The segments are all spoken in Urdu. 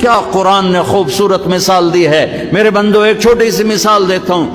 کیا قرآن نے خوبصورت مثال دی ہے۔ میرے بندو ایک چھوٹی سی مثال دیتا ہوں،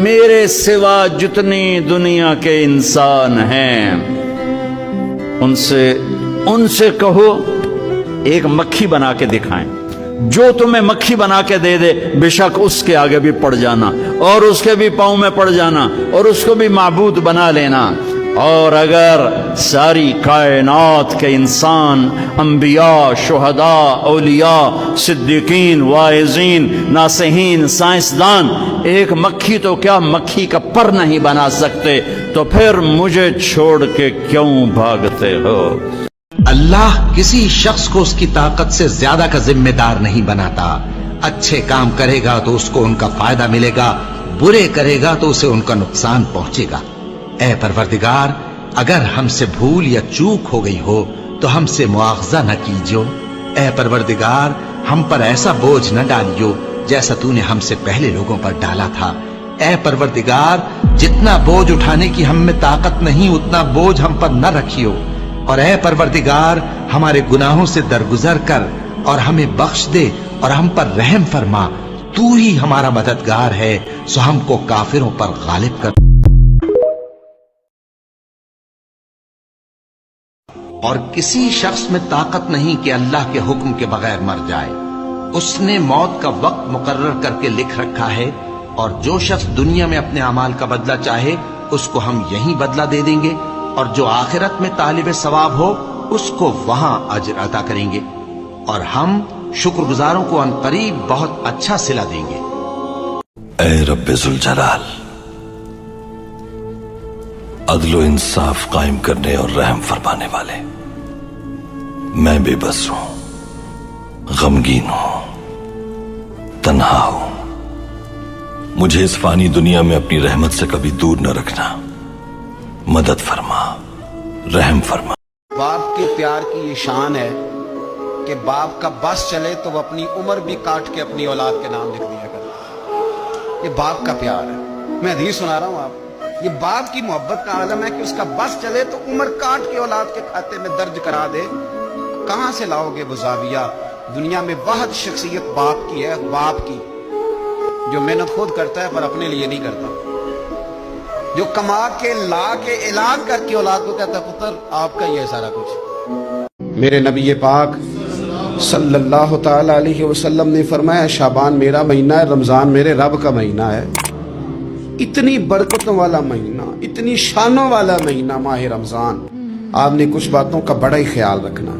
میرے سوا جتنی دنیا کے انسان ہیں ان سے کہو ایک مکھی بنا کے دکھائیں، جو تمہیں مکھی بنا کے دے دے بے شک اس کے آگے بھی پڑ جانا اور اس کے بھی پاؤں میں پڑ جانا اور اس کو بھی معبود بنا لینا۔ اور اگر ساری کائنات کے انسان، انبیاء، شہداء، اولیاء، صدیقین، واعظین، ناصحین، سائنسدان ایک مکھی تو کیا مکھی کا پر نہیں بنا سکتے، تو پھر مجھے چھوڑ کے کیوں بھاگتے ہو؟ اللہ کسی شخص کو اس کی طاقت سے زیادہ کا ذمہ دار نہیں بناتا۔ اچھے کام کرے گا تو اس کو ان کا فائدہ ملے گا، برے کرے گا تو اسے ان کا نقصان پہنچے گا۔ اے پروردگار، اگر ہم سے بھول یا چوک ہو گئی ہو تو ہم سے مواخذہ نہ کیجو۔ اے پروردگار، ہم پر ایسا بوجھ نہ ڈالیو جیسا تو نے ہم سے پہلے لوگوں پر ڈالا تھا۔ اے پروردگار، جتنا بوجھ اٹھانے کی ہم میں طاقت نہیں اتنا بوجھ ہم پر نہ رکھیو، اور اے پروردگار ہمارے گناہوں سے درگزر کر اور ہمیں بخش دے اور ہم پر رحم فرما۔ تو ہی ہمارا مددگار ہے، سو ہم کو کافروں پر غالب کر۔ اور کسی شخص میں طاقت نہیں کہ اللہ کے حکم کے بغیر مر جائے۔ اس نے موت کا وقت مقرر کر کے لکھ رکھا ہے، اور جو شخص دنیا میں اپنے اعمال کا بدلہ چاہے اس کو ہم یہی بدلہ دے دیں گے، اور جو آخرت میں طالب ثواب ہو اس کو وہاں اجر عطا کریں گے، اور ہم شکر گزاروں کو ان قریب بہت اچھا صلہ دیں گے۔ اے رب ذوالجلال، عدل و انصاف قائم کرنے اور رحم فرمانے والے، میں بے بس ہوں، غمگین ہوں، تنہا ہوں، مجھے اس فانی دنیا میں اپنی رحمت سے کبھی دور نہ رکھنا، مدد فرما، رحم فرما۔ باپ کے پیار کی یہ شان ہے کہ باپ کا بس چلے تو وہ اپنی عمر بھی کاٹ کے اپنی اولاد کے نام لکھ دیا کرتا۔ یہ باپ کا پیار ہے، میں حدیث سنا رہا ہوں آپ، یہ باپ کی محبت کا عالم ہے کہ اس کا بس چلے تو عمر کاٹ کے اولاد کے کھاتے میں درج کرا دے۔ کہاں سے لاؤ گے وہ زاویہ؟ دنیا میں واحد شخصیت باپ کی ہے، باپ کی جو محنت خود کرتا ہے پر اپنے لیے نہیں کرتا، جو کما کے لا کے اعلان کر کے اولاد کو کہتا ہے پتر آپ کا یہ سارا کچھ۔ میرے نبی پاک صلی اللہ تعالی علیہ وسلم نے فرمایا شعبان میرا مہینہ ہے، رمضان میرے رب کا مہینہ ہے۔ اتنی برکتوں والا مہینہ، اتنی شانوں والا مہینہ ماہ رمضان، آپ نے کچھ باتوں کا بڑا ہی خیال رکھنا۔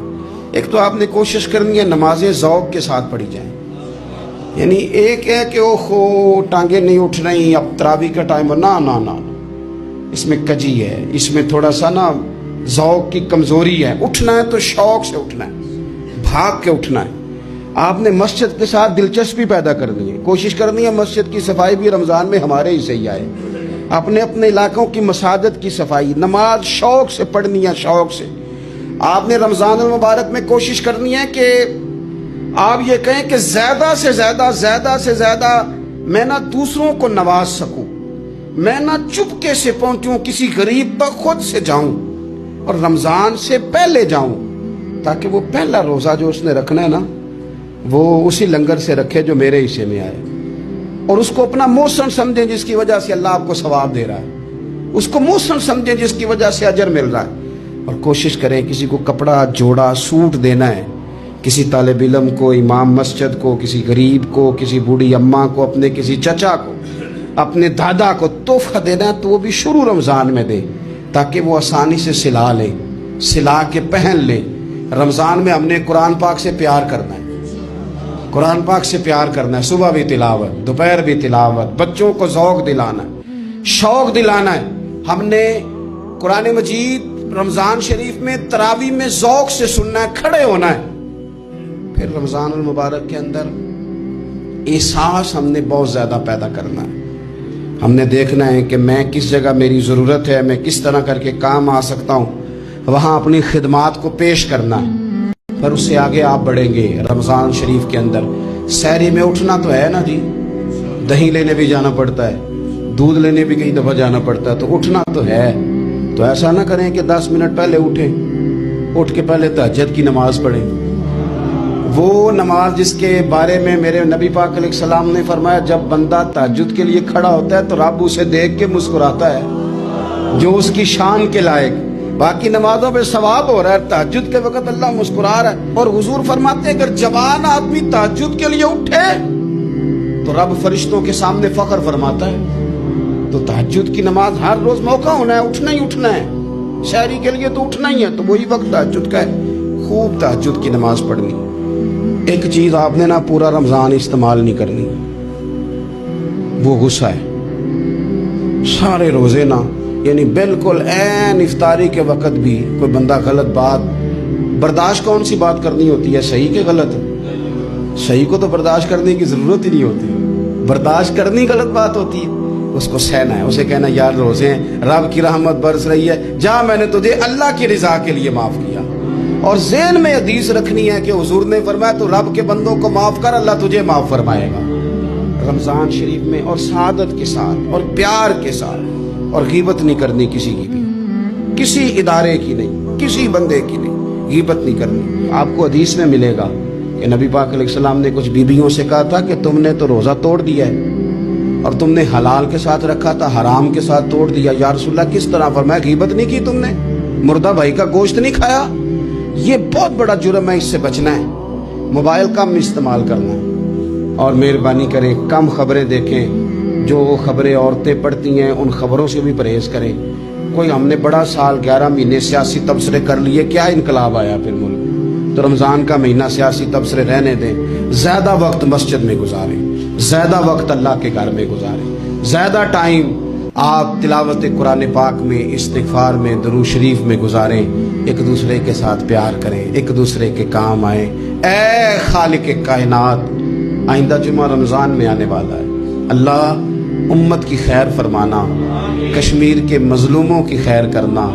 ایک تو آپ نے کوشش کرنی ہے نمازیں ذوق کے ساتھ پڑھی جائیں، یعنی ایک ہے کہ اوہو ٹانگیں نہیں اٹھ رہی اب تراویح کا ٹائم، نہ نہ نہ، اس میں کجی ہے، اس میں تھوڑا سا نا ذوق کی کمزوری ہے۔ اٹھنا ہے تو شوق سے اٹھنا ہے، بھاگ کے اٹھنا ہے۔ آپ نے مسجد کے ساتھ دلچسپی پیدا کرنی ہے، کوشش کرنی ہے مسجد کی صفائی بھی رمضان میں ہمارے ہی سے ہی آئے، اپنے اپنے علاقوں کی مساجد کی صفائی، نماز شوق سے پڑھنی ہے، شوق سے۔ آپ نے رمضان المبارک میں کوشش کرنی ہے کہ آپ یہ کہیں کہ زیادہ سے زیادہ میں نہ دوسروں کو نواز سکوں، میں نہ چپکے سے پہنچوں کسی غریب تک، خود سے جاؤں اور رمضان سے پہلے جاؤں، تاکہ وہ پہلا روزہ جو اس نے رکھنا ہے نا وہ اسی لنگر سے رکھے جو میرے حصے میں آئے، اور اس کو اپنا موسم سمجھیں جس کی وجہ سے اللہ آپ کو ثواب دے رہا ہے، اس کو موسم سمجھیں جس کی وجہ سے اجر مل رہا ہے۔ اور کوشش کریں کسی کو کپڑا جوڑا سوٹ دینا ہے، کسی طالب علم کو، امام مسجد کو، کسی غریب کو، کسی بوڑھی اماں کو، اپنے کسی چچا کو، اپنے دادا کو تحفہ دینا ہے تو وہ بھی شروع رمضان میں دے، تاکہ وہ آسانی سے سلا لیں، سلا کے پہن لیں۔ رمضان میں ہم نے قرآن پاک سے پیار کرنا ہے، قرآن پاک سے پیار کرنا ہے، صبح بھی تلاوت، دوپہر بھی تلاوت، بچوں کو ذوق دلانا ہے، شوق دلانا ہے۔ ہم نے قرآن مجید رمضان شریف میں تراویح میں ذوق سے سننا ہے، کھڑے ہونا ہے۔ پھر رمضان المبارک کے اندر احساس ہم نے بہت زیادہ پیدا کرنا ہے، ہم نے دیکھنا ہے کہ میں کس جگہ میری ضرورت ہے، میں کس طرح کر کے کام آ سکتا ہوں، وہاں اپنی خدمات کو پیش کرنا ہے۔ پھر اس سے آگے آپ بڑھیں گے۔ رمضان شریف کے اندر سحری میں اٹھنا تو ہے نا جی، دہی لینے بھی جانا پڑتا ہے، دودھ لینے بھی کئی دفعہ جانا پڑتا ہے، تو اٹھنا تو ہے۔ تو ایسا نہ کریں کہ 10 منٹ پہلے اٹھیں، اٹھ کے پہلے تہجد کی نماز پڑھیں، وہ نماز جس کے بارے میں میرے نبی پاک علیہ السلام نے فرمایا جب بندہ تہجد کے لیے کھڑا ہوتا ہے تو رب اسے دیکھ کے مسکراتا ہے جو اس کی شان کے لائق. باقی نمازوں پہ ثواب ہو رہا ہے, تہجد کے وقت اللہ مسکرا رہا ہے. اور حضور فرماتے ہیں اگر جوان آدمی تہجد کے لیے اٹھے تو رب فرشتوں کے سامنے فخر فرماتا ہے. تو تہجد کی نماز ہر روز موقع ہونا ہے, اٹھنا ہی اٹھنا ہے. شہری کے لیے تو اٹھنا ہی ہے, تو وہی وقت تہجد کا ہے. خوب تہجد کی نماز پڑھنی. ایک چیز آپ نے نا پورا رمضان استعمال نہیں کرنی, وہ غصہ ہے. سارے روزے نا یعنی بالکل عین افطاری کے وقت بھی کوئی بندہ غلط بات, برداشت کون سی بات کرنی ہوتی ہے, صحیح کہ غلط؟ صحیح کو تو برداشت کرنے کی ضرورت ہی نہیں ہوتی, برداشت کرنی غلط بات ہوتی ہے. اس کو سہنا ہے, اسے کہنا یار روزے ہیں, رب کی رحمت برس رہی ہے, جا میں نے تجھے اللہ کی رضا کے لیے معاف کیا. اور ذہن میں حدیث رکھنی ہے کہ حضور نے فرمایا تو رب کے بندوں کو معاف کر, اللہ تجھے معاف فرمائے گا. رمضان شریف میں اور سعادت کے ساتھ اور پیار کے ساتھ, اور غیبت نہیں کرنی کسی کی بھی, کسی ادارے کی نہیں, کسی بندے کی نہیں, غیبت نہیں کرنی. آپ کو حدیث میں ملے گا کہ نبی پاک علیہ السلام نے کچھ بیویوں سے کہا تھا کہ تم نے تو روزہ توڑ دیا ہے اور تم نے حلال کے ساتھ رکھا تھا, حرام کے ساتھ توڑ دیا. یا رسول اللہ کس طرح؟ فرمایا غیبت نہیں کی تم نے, مردہ بھائی کا گوشت نہیں کھایا. یہ بہت بڑا جرم ہے, اس سے بچنا ہے. موبائل کم استعمال کرنا ہے, اور مہربانی کریں کم خبریں دیکھیں. جو خبریں عورتیں پڑھتی ہیں ان خبروں سے بھی پرہیز کریں. کوئی ہم نے بڑا سال 11 مہینے سیاسی تبصرے کر لیے, کیا انقلاب آیا پھر ملک؟ تو رمضان کا مہینہ سیاسی تبصرے رہنے دیں. زیادہ وقت مسجد میں گزاریں, زیادہ وقت اللہ کے گھر میں گزاریں, زیادہ ٹائم آپ تلاوت قرآن پاک میں, استغفار میں, درود شریف میں گزاریں. ایک دوسرے کے ساتھ پیار کریں, ایک دوسرے کے کام آئیں. اے خالق کائنات, آئندہ جمعہ رمضان میں آنے والا ہے. اللہ امت کی خیر فرمانا, کشمیر کے مظلوموں کی خیر کرنا,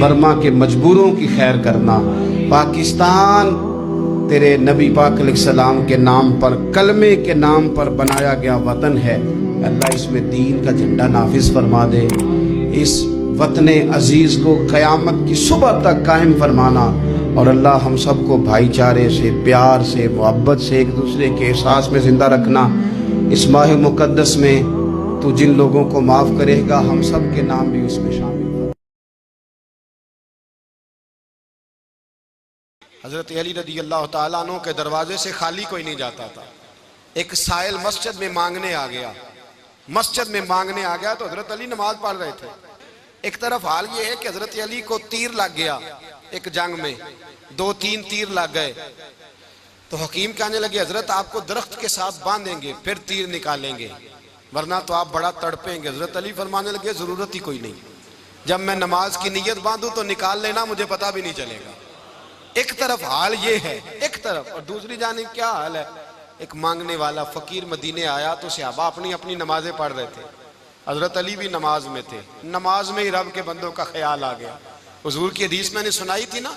برما کے مجبوروں کی خیر کرنا. پاکستان تیرے نبی پاک علیہ السلام کے نام پر, کلمے کے نام پر بنایا گیا وطن ہے. اللہ اس میں دین کا جھنڈا نافذ فرما دے. اس وطن عزیز کو قیامت کی صبح تک قائم فرمانا, اور اللہ ہم سب کو بھائی چارے سے, پیار سے, محبت سے, ایک دوسرے کے احساس میں زندہ رکھنا. اس ماہ مقدس میں تو جن لوگوں کو معاف کرے گا ہم سب کے نام بھی اس میں شامل ہوں. حضرت علی رضی اللہ تعالیٰ عنہ کے دروازے سے خالی کوئی نہیں جاتا تھا. ایک سائل مسجد میں مانگنے آ گیا, مسجد میں مانگنے آ گیا تو حضرت علی نماز پڑھ رہے تھے. ایک طرف حال یہ ہے کہ حضرت علی کو تیر لگ گیا ایک جنگ میں, 2-3 تیر لگ گئے. تو حکیم کہنے لگے حضرت آپ کو درخت کے ساتھ باندھیں گے پھر تیر نکالیں گے, ورنہ تو آپ بڑا تڑپیں گے. حضرت علی فرمانے لگے ضرورت ہی کوئی نہیں, جب میں نماز کی نیت باندھوں تو نکال لینا, مجھے پتہ بھی نہیں چلے گا. ایک طرف حال یہ ہے, ایک طرف, اور دوسری جانب کیا حال ہے. ایک مانگنے والا فقیر مدینے آیا تو صحابہ اپنی اپنی نمازیں پڑھ رہے تھے, حضرت علی بھی نماز میں تھے. نماز میں ہی رب کے بندوں کا خیال آ گیا. حضور کی حدیث میں نے سنائی تھی نا,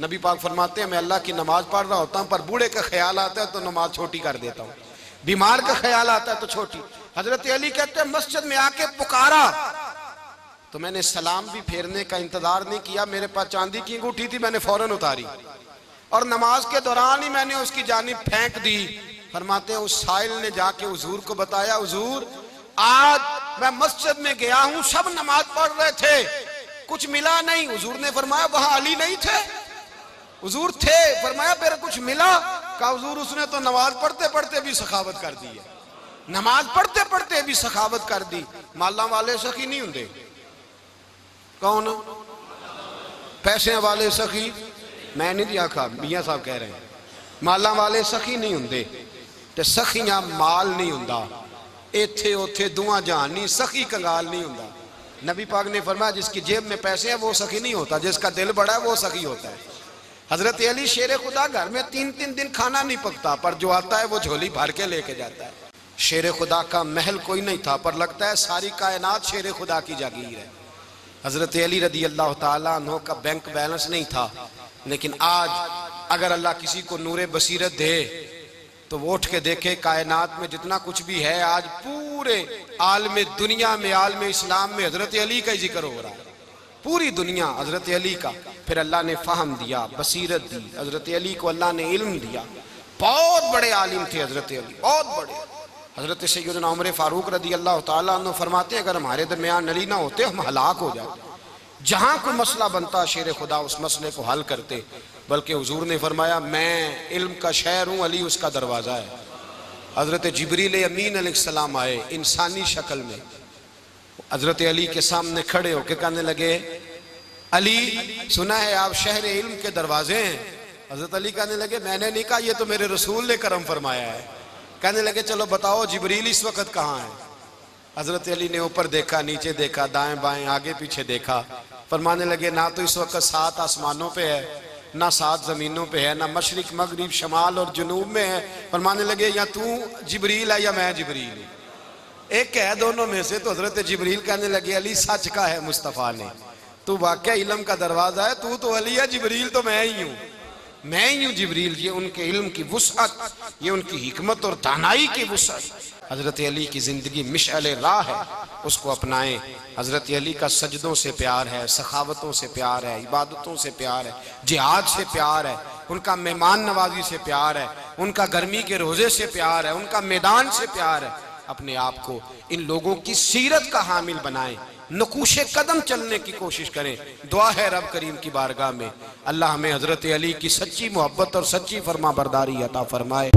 نبی پاک فرماتے ہیں میں اللہ کی نماز پڑھ رہا ہوتا ہوں پر بوڑھے کا خیال آتا ہے تو نماز چھوٹی کر دیتا ہوں, بیمار کا خیال آتا ہے تو چھوٹی. حضرت علی کہتے ہیں مسجد میں آ کے پکارا تو میں نے سلام بھی پھیرنے کا انتظار نہیں کیا, میرے پاس چاندی کی انگوٹھی تھی, میں نے فوراً اتاری اور نماز کے دوران ہی میں نے اس کی جانب پھینک دی. فرماتے ہیں اس سائل نے جا کے حضور کو بتایا, حضور آج میں مسجد میں گیا ہوں, سب نماز پڑھ رہے تھے, کچھ ملا نہیں. حضور نے فرمایا وہاں علی نہیں تھے؟ حضور تھے. فرمایا پھر کچھ ملا؟ کہا حضور اس نے تو نماز پڑھتے پڑھتے بھی سخاوت کر دی ہے, نماز پڑھتے پڑھتے بھی سخاوت کر دی. مالاں والے سخی نہیں ہوندے, کون پیسے والے سخی؟ میں نہیں دیا کھا, میاں صاحب کہہ رہے ہیں مالاں والے سخی نہیں ہوندے, تے سخیاں مال نہیں ہوندا, ایتھے اوتھے دعا جہان نہیں, سخی کنگال نہیں ہوندا. نبی پاک نے فرمایا جس کی جیب میں پیسے ہیں وہ سخی نہیں ہوتا, جس کا دل بڑا ہے وہ سخی ہوتا ہے. حضرت علی شیر خدا گھر میں 3 دن کھانا نہیں پکتا, پر جو آتا ہے وہ جھولی بھر کے لے کے جاتا ہے. شیر خدا کا محل کوئی نہیں تھا, پر لگتا ہے ساری کائنات شیر خدا کی جاگیر ہے. حضرت علی رضی اللہ تعالیٰ عنہ کا بینک بیلنس نہیں تھا, لیکن آج اگر اللہ کسی کو نور بصیرت دے تو وہ اٹھ کے دیکھے کائنات میں جتنا کچھ بھی ہے, آج پورے عالم دنیا میں, عالم اسلام میں حضرت علی کا ہی ذکر ہو رہا ہے. پوری دنیا حضرت علی کا. پھر اللہ نے فہم دیا, بصیرت دی, حضرت علی کو اللہ نے علم دیا, بہت بڑے عالم تھے حضرت علی، بہت بڑے۔ حضرت سیدنا عمر فاروق رضی اللہ تعالیٰ عنہ فرماتے ہیں اگر ہمارے درمیان علی نہ ہوتے ہم ہلاک ہو جاتے، جہاں کوئی مسئلہ بنتا شیر خدا اس مسئلے کو حل کرتے، بلکہ حضور نے فرمایا میں علم کا شہر ہوں، علی اس کا دروازہ ہے۔ حضرت جبریل امین علیہ السلام آئے انسانی شکل میں، حضرت علی کے سامنے کھڑے ہو کے کہنے لگے علی سنا ہے آپ شہر علم کے دروازے ہیں۔ حضرت علی کہنے لگے میں نے نہیں کہا، یہ تو میرے رسول نے کرم فرمایا ہے۔ کہنے لگے چلو بتاؤ جبریل اس وقت کہاں ہے؟ حضرت علی نے اوپر دیکھا، نیچے دیکھا، دائیں بائیں آگے پیچھے دیکھا، فرمانے لگے نہ تو اس وقت 7 آسمانوں پہ ہے، نہ 7 زمینوں پہ ہے، نہ مشرق مغرب شمال اور جنوب میں ہے۔ فرمانے لگے یا تو جبریل ہے یا میں جبریل ہوں، ایک ہے دونوں میں سے۔ تو حضرت جبریل کہنے لگے علی سچ کا ہے مصطفیٰ نے، تو واقعہ علم کا دروازہ ہے، تو علی ہے، جبریل تو میں ہی ہوں، میں ہی ہوں جبریل۔ یہ ان کے علم کی وسعت، یہ ان کی حکمت اور دانائی کی وسعت۔ حضرت علی کی زندگی مشعل راہ ہے، اس کو اپنائیں۔ حضرت علی کا سجدوں سے پیار ہے، سخاوتوں سے پیار ہے، عبادتوں سے پیار ہے، جہاد سے پیار ہے، ان کا مہمان نوازی سے پیار ہے، ان کا گرمی کے روزے سے پیار ہے، ان کا میدان سے پیار ہے۔ اپنے آپ کو ان لوگوں کی سیرت کا حامل بنائیں، نقوش قدم چلنے کی کوشش کریں۔ دعا ہے رب کریم کی بارگاہ میں اللہ ہمیں حضرت علی کی سچی محبت اور سچی فرما برداری عطا فرمائے۔